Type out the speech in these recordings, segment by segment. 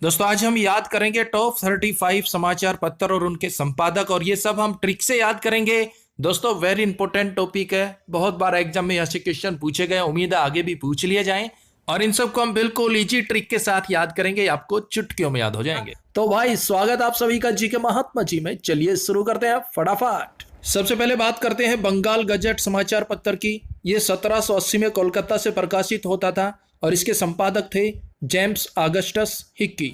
दोस्तों आज हम याद करेंगे टॉप 35 समाचार पत्र और उनके संपादक, और ये सब हम ट्रिक से याद करेंगे। दोस्तों वेरी इंपॉर्टेंट टॉपिक है, बहुत बार एग्जाम में ऐसे क्वेश्चन पूछे गए, उम्मीद है आगे भी पूछ लिए जाएं। और इन सबको हम बिल्कुल इजी ट्रिक के साथ याद करेंगे, आपको चुटकियों में याद हो जाएंगे। तो भाई स्वागत आप सभी का जी के महात्मा जी में। चलिए शुरू करते हैं फटाफट। सबसे पहले बात करते हैं बंगाल गजट समाचार पत्र की। ये 1780 में कोलकाता से प्रकाशित होता था और इसके संपादक थे जेम्स ऑगस्टस हिक्की।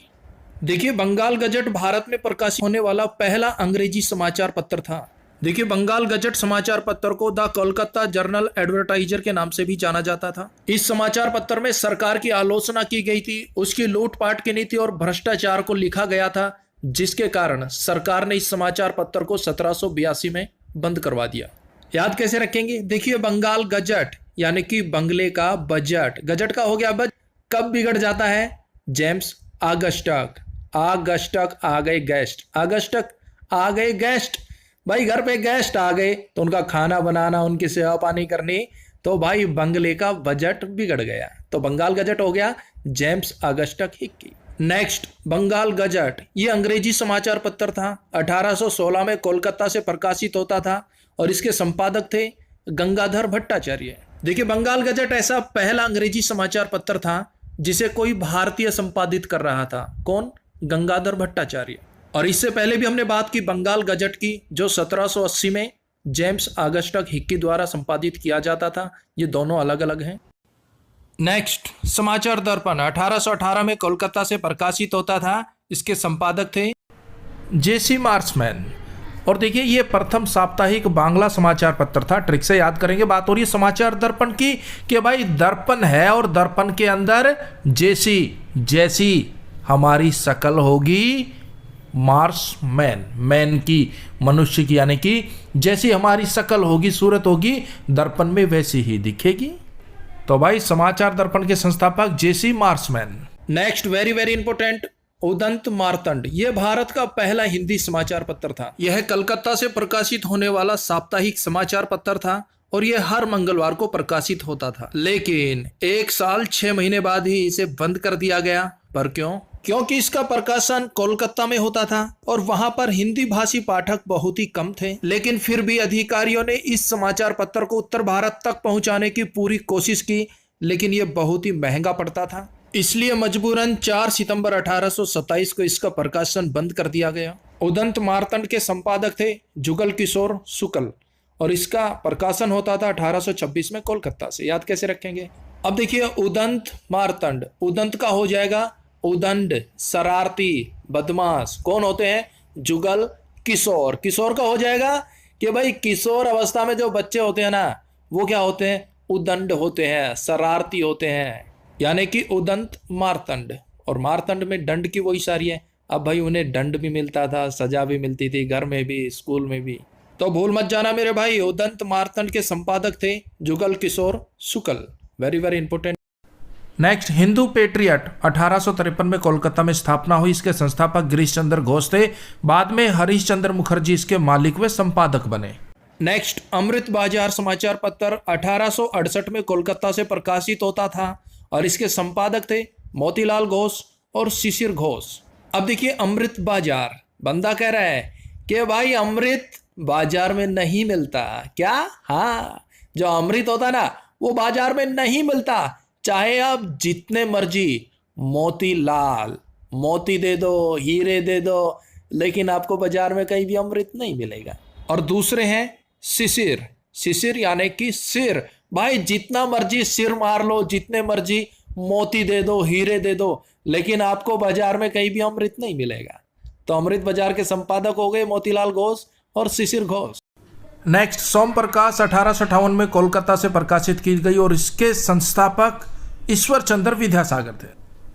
देखिए बंगाल गजट भारत में प्रकाशित होने वाला पहला अंग्रेजी समाचार पत्र था। देखिए बंगाल गजट समाचार पत्र को द कोलकाता जर्नल एडवर्टाइजर के नाम से भी जाना जाता था। इस समाचार पत्र में सरकार की आलोचना की गई थी, उसकी लूटपाट की नीति और भ्रष्टाचार को लिखा गया था, जिसके कारण सरकार ने इस समाचार पत्र को 1782 में बंद करवा दिया। याद कैसे रखेंगे? देखिए बंगाल गजट यानी कि बंगले का बजट, गजट का हो गया बजट, कब बिगड़ जाता है? जेम्स ऑगस्टक, ऑगस्टक आ गए गेस्ट, ऑगस्टक आ गए गेस्ट। भाई घर पे गेस्ट आ गए तो उनका खाना बनाना, उनकी सेवा पानी करनी, तो भाई बंगले का बजट बिगड़ गया। तो बंगाल गजट हो गया James Augustus Hicky. Next Bengal gazette, ये अंग्रेजी समाचार पत्र था। 1816 में कोलकाता से प्रकाशित होता था और इसके संपादक थे गंगाधर भट्टाचार्य। देखिए बंगाल गजट ऐसा पहला अंग्रेजी समाचार पत्र था जिसे कोई भारतीय संपादित कर रहा था। कौन? गंगाधर भट्टाचार्य। और इससे पहले भी हमने बात की बंगाल गजट की, जो 1780 में जेम्स ऑगस्टक हिक्की द्वारा संपादित किया जाता था। ये दोनों अलग अलग हैं। नेक्स्ट समाचार दर्पण 1818 में कोलकाता से प्रकाशित होता था। इसके संपादक थे जेसी मार्समैन। और देखिए ये प्रथम साप्ताहिक बांग्ला समाचार पत्र था। ट्रिक से याद करेंगे। बात हो रही है समाचार दर्पण की कि भाई दर्पण है और दर्पण के अंदर जैसी हमारी शक्ल होगी, मार्समैन, मैन की, मनुष्य की, यानी कि जैसी हमारी शक्ल होगी, सूरत होगी, दर्पण में वैसी ही दिखेगी। तो भाई समाचार दर्पण के संस्थापक J C Marshman. Next very very important, Udant Martand. यह भारत का पहला हिंदी समाचार पत्र था। यह कलकत्ता से प्रकाशित होने वाला साप्ताहिक समाचार पत्र था और यह हर मंगलवार को प्रकाशित होता था। लेकिन 1 साल 6 महीने बाद ही इसे बंद कर दिया गया। पर क्यों? क्योंकि इसका प्रकाशन कोलकाता में होता था और वहां पर हिंदी भाषी पाठक बहुत ही कम थे। लेकिन फिर भी अधिकारियों ने इस समाचार पत्र को उत्तर भारत तक पहुंचाने की पूरी कोशिश की, लेकिन यह बहुत ही महंगा पड़ता था। इसलिए मजबूरन 4 सितंबर 1827 को इसका प्रकाशन बंद कर दिया गया। उदंत मार्तंड के संपादक थे जुगल किशोर शुक्ल और इसका प्रकाशन होता था 1826 में कोलकाता से। याद कैसे रखेंगे? अब देखिए उदंत मार्तंड, उदंत का हो जाएगा उदंड, शरारती, बदमाश। कौन होते हैं? जुगल किशोर। किशोर का हो जाएगा कि भाई किशोर अवस्था में जो बच्चे होते हैं ना, वो क्या होते हैं? उदंड होते हैं, शरारती होते हैं, यानी कि उदंत मार्तंड। और मार्तंड में दंड की वही सारी है। अब भाई उन्हें दंड भी मिलता था, सजा भी मिलती थी, घर में भी, स्कूल में भी। तो भूल मत जाना मेरे भाई, उदंत मार्तंड के संपादक थे Jugal Kishore Shukla. Very very important. Next Hindu patriot 1853 में कोलकाता में स्थापना हुई। इसके संस्थापक गिरीश चंद्र घोष थे। बाद में हरीश चंद्र मुखर्जी इसके मालिक व संपादक बने। नेक्स्ट अमृत बाजार समाचार पत्र 1868 में कोलकाता से प्रकाशित होता था और इसके संपादक थे मोतीलाल घोष और शिशिर घोष। अब देखिए अमृत बाजार, बंदा कह रहा है कि भाई अमृत बाजार में नहीं मिलता। क्या? हाँ, जो अमृत होता ना वो बाजार में नहीं मिलता। चाहे आप जितने मर्जी मोतीलाल, मोती दे दो, हीरे दे दो, लेकिन आपको बाजार में कहीं भी अमृत नहीं मिलेगा। और दूसरे हैं शिशिर, शिशिर यानी कि सिर। भाई जितना मर्जी सिर मार लो, जितने मर्जी मोती दे दो, हीरे दे दो, लेकिन आपको बाजार में कहीं भी अमृत नहीं मिलेगा। तो अमृत बाजार के संपादक हो गए मोतीलाल घोष और शिशिर घोष। नेक्स्ट सोम प्रकाश 1858 में कोलकाता से प्रकाशित की गई और इसके संस्थापक ईश्वर चंद्र विद्यासागर थे।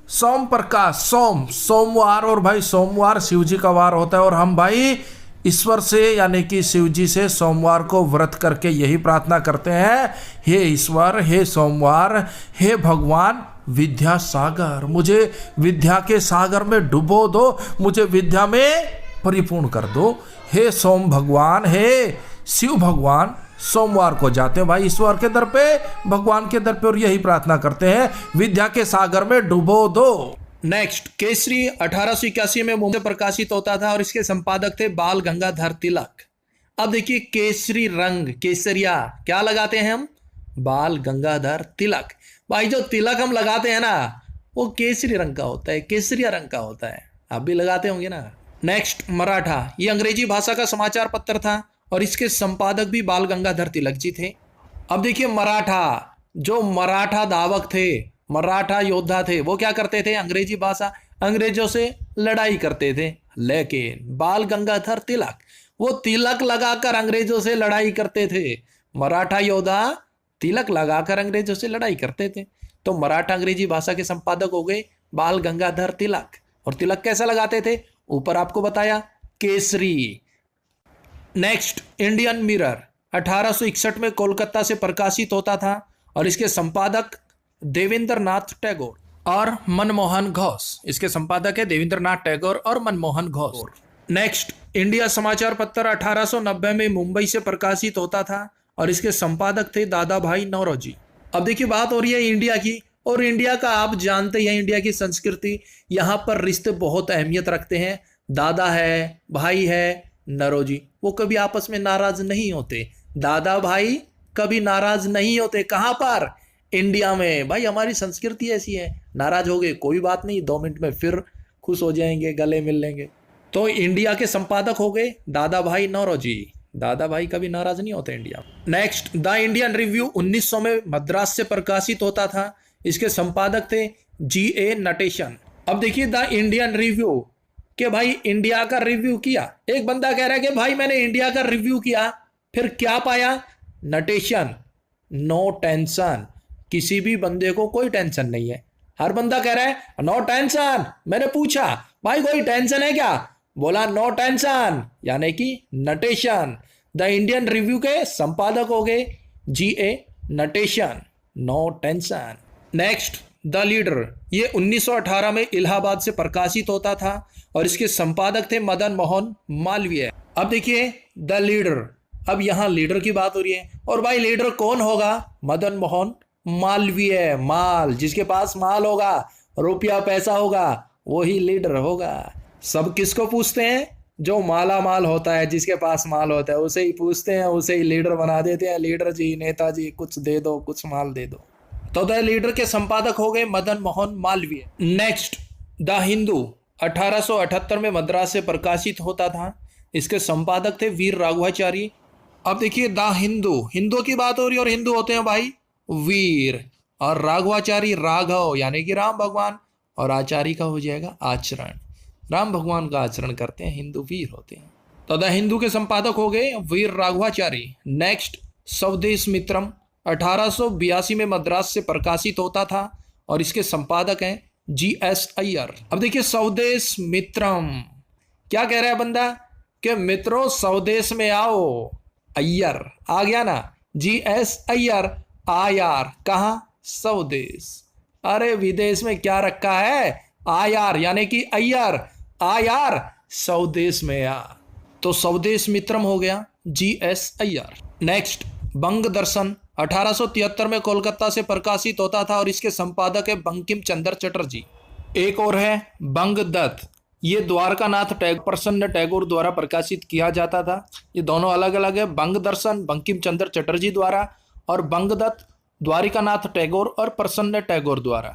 सोम प्रकाश, सोमवार, और भाई सोमवार शिव जी का वार होता है और हम भाई ईश्वर से यानी कि शिव जी से सोमवार को व्रत करके यही प्रार्थना करते हैं, हे ईश्वर, हे सोमवार, हे भगवान विद्यासागर, मुझे विद्या के सागर में डुबो दो, मुझे विद्या में परिपूर्ण कर दो। हे सोम भगवान, हे शिव भगवान, सोमवार को जाते हैं भाई ईश्वर के दर पे, भगवान के दर पे, और यही प्रार्थना करते हैं, विद्या के सागर में डुबो दो। नेक्स्ट, केसरी 1881 में मुंबई से प्रकाशित होता था और इसके संपादक थे बाल गंगाधर तिलक। अब देखिए केसरी रंग, केसरिया क्या लगाते हैं हम? बाल गंगाधर तिलक। भाई जो तिलक हम लगाते हैं ना वो केसरी रंग का होता है, केसरिया रंग का होता है। आप भी लगाते होंगे ना। नेक्स्ट, मराठा, ये अंग्रेजी भाषा का समाचार पत्र था और इसके संपादक भी बाल गंगाधर तिलक जी थे। अब देखिए मराठा, जो मराठा धावक थे, मराठा योद्धा थे, वो क्या करते थे? अंग्रेजी भाषा, अंग्रेजों से लड़ाई करते थे। लेकिन बाल गंगाधर तिलक वो तिलक लगाकर अंग्रेजों से लड़ाई करते थे। मराठा योद्धा तिलक लगाकर अंग्रेजों से लड़ाई करते थे। तो मराठा अंग्रेजी भाषा के संपादक हो गए बाल गंगाधर तिलक। और तिलक कैसा लगाते थे? ऊपर आपको बताया, केसरी। नेक्स्ट, इंडियन मिरर 1861 में कोलकाता से प्रकाशित होता था और इसके संपादक देवेंद्र नाथ टैगोर और मनमोहन घोष। इसके संपादक है देवेंद्र नाथ टैगोर और मनमोहन घोष। नेक्स्ट, इंडिया समाचार पत्र 1890 में मुंबई से प्रकाशित होता था और इसके संपादक थे दादा भाई नौरोजी। अब देखिए बात हो रही है इंडिया की, और इंडिया का आप जानते हैं, इंडिया की संस्कृति, यहाँ पर रिश्ते बहुत अहमियत रखते हैं। दादा है, भाई है, नौरोजी, वो कभी आपस में नाराज नहीं होते। दादा भाई कभी नाराज नहीं होते। कहाँ पर? इंडिया में। भाई हमारी संस्कृति ऐसी है, नाराज हो गए कोई बात नहीं, 2 मिनट में फिर खुश हो जाएंगे, गले मिल लेंगे। तो इंडिया के संपादक हो गए दादा भाई नौरोजी। दादा भाई कभी नाराज नहीं होते इंडिया में। नेक्स्ट, द इंडियन रिव्यू 1900 में मद्रास से प्रकाशित होता था। इसके संपादक थे G.A. नटेशन। अब देखिए द इंडियन रिव्यू कि भाई इंडिया का रिव्यू किया। एक बंदा कह रहा है कि भाई मैंने इंडिया का रिव्यू किया, फिर क्या पाया? Natesan, no tension. किसी भी बंदे को कोई टेंशन नहीं है। हर बंदा कह रहा है नो टेंशन। मैंने पूछा भाई कोई टेंशन है क्या? बोला नो टेंशन, यानी कि नटेशन। द इंडियन रिव्यू के संपादक हो गए G.A. Natesan, no tension. Next, the leader, ये 1918 में इलाहाबाद से प्रकाशित होता था और इसके संपादक थे मदन मोहन मालवीय। अब देखिए द लीडर, अब यहां लीडर की बात हो रही है, और भाई लीडर कौन होगा? मदन मोहन मालवीय। माल, जिसके पास माल होगा, रुपया पैसा होगा, वही लीडर होगा। सब किसको पूछते हैं? जो माला माल होता है, जिसके पास माल होता है उसे ही पूछते हैं, उसे ही लीडर बना देते हैं। लीडर जी, नेताजी, कुछ दे दो, कुछ माल दे दो। तो द लीडर के संपादक हो गए मदन मोहन मालवीय। नेक्स्ट, द हिंदू 1878 में मद्रास से प्रकाशित होता था। इसके संपादक थे वीर राघवाचारी। अब देखिए द हिंदू, हिंदू की बात हो रही है, और हिंदू होते हैं भाई वीर, और राघवाचारी राघव यानी कि राम भगवान, और आचार्य का हो जाएगा आचरण। राम भगवान का आचरण करते हैं, हिंदू वीर होते हैं। तो द हिंदू के संपादक हो गए वीर राघवाचारी। नेक्स्ट, स्वदेश मित्रम 1882 में मद्रास से प्रकाशित होता था और इसके संपादक हैं G.S. अय्यर। अब देखिए स्वदेश मित्रम, क्या कह रहा है बंदा कि मित्रों स्वदेश में आओ। अय्यर आ गया ना, G.S. अय्यर, आ यार, कहाँ? स्वदेश। अरे विदेश में क्या रखा है? आ यार, यानी कि अय्यर, आ यार स्वदेश में आ। तो स्वदेश मित्रम हो गया G.S. अय्यर। नेक्स्ट, बंग दर्शन 1873 में कोलकाता से प्रकाशित होता था और इसके संपादक है बंकिम चंद्र चटर्जी। एक और है बंग दत्त, ये द्वारकानाथ टैगोर, प्रसन्न टैगोर द्वारा प्रकाशित किया जाता था। ये दोनों अलग अलग है, बंग दर्शन बंकिम चंद्र चटर्जी द्वारा और बंग दत्त द्वारिकानाथ टैगोर और प्रसन्न टैगोर द्वारा।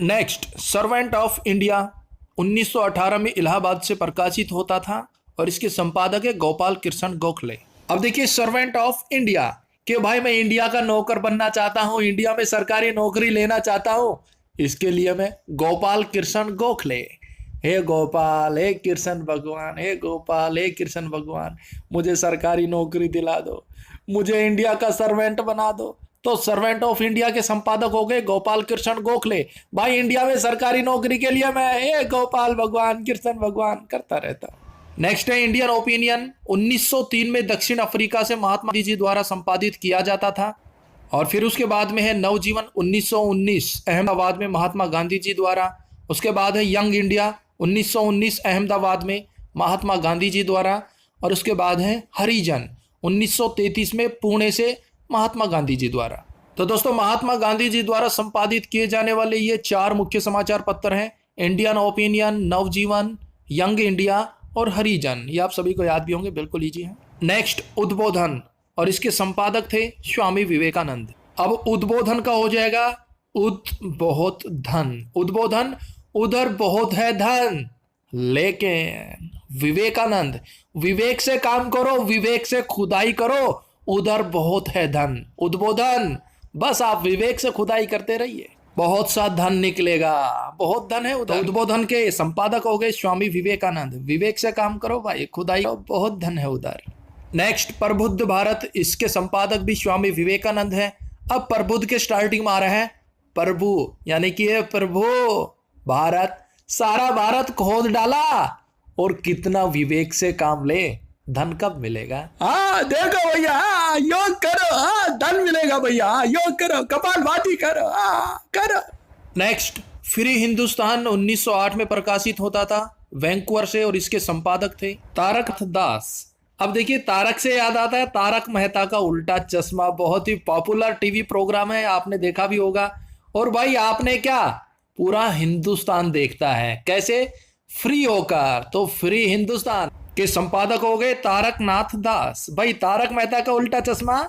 नेक्स्ट, सर्वेंट ऑफ इंडिया 1918 में इलाहाबाद से प्रकाशित होता था और इसके संपादक है गोपाल कृष्ण गोखले। अब देखिए सर्वेंट ऑफ इंडिया कि भाई मैं इंडिया का नौकर बनना चाहता हूं, इंडिया में सरकारी नौकरी लेना चाहता हूं, इसके लिए मैं गोपाल कृष्ण गोखले। हे गोपाल, हे कृष्ण भगवान, हे गोपाल, हे कृष्ण भगवान, मुझे सरकारी नौकरी दिला दो, मुझे इंडिया का सर्वेंट बना दो। तो सर्वेंट ऑफ इंडिया के संपादक हो गए गोपाल कृष्ण गोखले। भाई इंडिया में सरकारी नौकरी के लिए मैं हे गोपाल भगवान, कृष्ण भगवान करता रहता। नेक्स्ट है इंडियन ओपिनियन 1903 में दक्षिण अफ्रीका से महात्मा गांधी जी द्वारा संपादित किया जाता था। और फिर उसके बाद में है नवजीवन 1919 अहमदाबाद में महात्मा गांधी जी द्वारा। उसके बाद है यंग इंडिया 1919 अहमदाबाद में महात्मा गांधी जी द्वारा। और उसके बाद है हरिजन 1933 में पुणे से महात्मा गांधी जी द्वारा। तो दोस्तों महात्मा गांधी जी द्वारा संपादित किए जाने वाले ये 4 मुख्य समाचार पत्र हैं। इंडियन ओपिनियन, नवजीवन, यंग इंडिया और हरिजन। ये आप सभी को याद भी होंगे, बिल्कुल इजी है। नेक्स्ट उद्बोधन, और इसके संपादक थे स्वामी विवेकानंद। अब उद्बोधन का हो जाएगा उद बहुत धन। उद्बोधन, उधर बहुत है धन, लेकिन विवेकानंद, विवेक से काम करो, विवेक से खुदाई करो, उधर बहुत है धन। उद्बोधन, बस आप विवेक से खुदाई करते रहिए, बहुत सा धन निकलेगा, बहुत धन है उधर। उद्बोधन के संपादक हो गए स्वामी विवेकानंद। विवेक से काम करो भाई, खुदाई करो, बहुत धन है उधर। नेक्स्ट प्रबुद्ध भारत, इसके संपादक भी स्वामी विवेकानंद है। अब प्रबुद्ध के स्टार्टिंग में आ रहा है प्रभु, यानी कि ये प्रभु भारत, सारा भारत खोद डाला और कितना विवेक से काम ले, धन कब मिलेगा? हाँ देखो भैया, हाँ योग करो, हाँ धन मिलेगा भैया, हाँ योग करो, कपालभाति करो, हाँ करो। नेक्स्ट फ्री हिंदुस्तान 1908 में प्रकाशित होता था वैंकूवर से, और इसके संपादक थे तारक दास। अब देखिए, तारक से याद आता है तारक मेहता का उल्टा चश्मा, बहुत ही पॉपुलर टीवी प्रोग्राम है, आपने देखा भी होगा। और भाई आपने क्या, पूरा हिंदुस्तान देखता है, कैसे? फ्री होकर। तो फ्री हिंदुस्तान के संपादक हो गए तारक नाथ दास। भाई तारक मेहता का उल्टा चश्मा,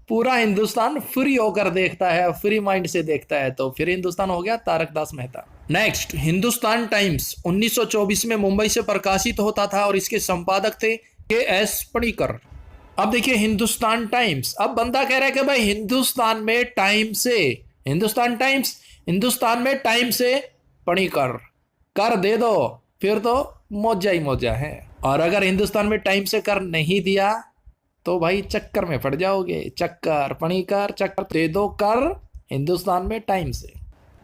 पूरा हिंदुस्तान फ्री होकर देखता है, फ्री माइंड से देखता है, तो फिर हिंदुस्तान हो गया तारक दास मेहता। नेक्स्ट हिंदुस्तान टाइम्स 1924 में मुंबई से प्रकाशित होता था, और इसके संपादक थे KS पणिकर। अब देखिए हिंदुस्तान टाइम्स, अब बंदा कह रहा है कि भाई हिंदुस्तान में टाइम से, हिंदुस्तान टाइम्स, हिंदुस्तान में टाइम से पणिकर कर दे दो, फिर तो मौजा ही मौजा है। और अगर हिंदुस्तान में टाइम से कर नहीं दिया तो भाई चक्कर में पड़ जाओगे। चक्कर, पणिकर, चक्कर दे दो कर हिंदुस्तान में टाइम से।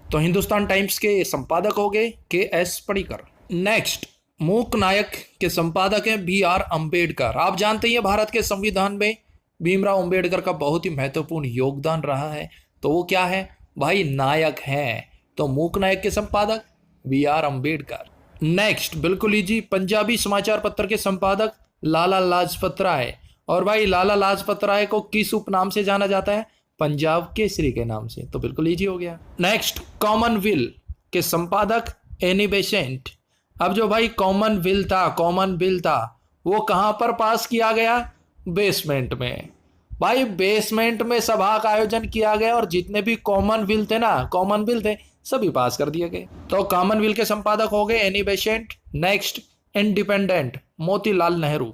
तो हिंदुस्तान टाइम्स के संपादक हो गए KS पणिकर। नेक्स्ट मूक नायक के संपादक हैं BR अम्बेडकर। आप जानते हैं भारत के संविधान में भीमराव अम्बेडकर का बहुत ही महत्वपूर्ण योगदान रहा है, तो वो क्या है भाई, नायक हैं। तो मूक नायक के संपादक BR अम्बेडकर। नेक्स्ट बिल्कुल इजी, पंजाबी समाचार पत्र के संपादक लाला लाजपत राय। और भाई लाला लाजपत राय को किस उपनाम से जाना जाता है? पंजाब केसरी के नाम से, तो बिल्कुल इजी हो गया। नेक्स्ट कॉमनवेल्थ के संपादक एनी बेसेंट। अब जो भाई कॉमनवेल्थ था वो कहां पर पास किया गया? बेसमेंट में। भाई बेसमेंट में सभा का आयोजन किया गया, और जितने भी कॉमनवेल्थ थे सभी पास कर दिए गए। तो कॉमनवेल्थ के संपादक हो गए Annie Besant. Next independent Motilal Nehru.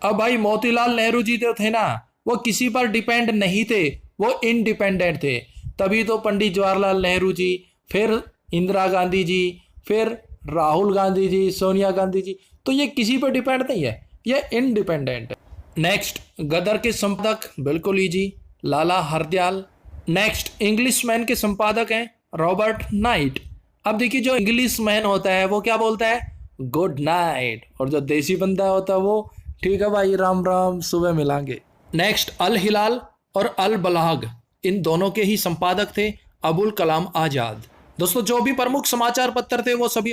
अब भाई मोतीलाल नेहरू जी जो थे ना, वो किसी पर डिपेंड नहीं थे, वो इंडिपेंडेंट थे। तभी तो पंडित जवाहरलाल नेहरू जी, फिर इंदिरा गांधी जी, फिर राहुल गांधी जी, सोनिया गांधी जी, तो ये किसी पर डिपेंड नहीं है, ये इंडिपेंडेंट है। नेक्स्ट गदर के संपादक बिल्कुल इजी, लाला हरदयाल। नेक्स्ट इंग्लिश मैन के संपादक हैं रॉबर्ट नाइट। अब देखिए जो इंग्लिश मैन होता है वो क्या बोलता है? Good night. और जो देसी बंदा होता है वो ठीक है भाई, राम राम, सुबह मिलांगे। नेक्स्ट अल हिलाल और अल बलाग, इन दोनों के ही संपादक थे अबुल कलाम आजाद। दोस्तों जो भी प्रमुख समाचार पत्र थे वो सभी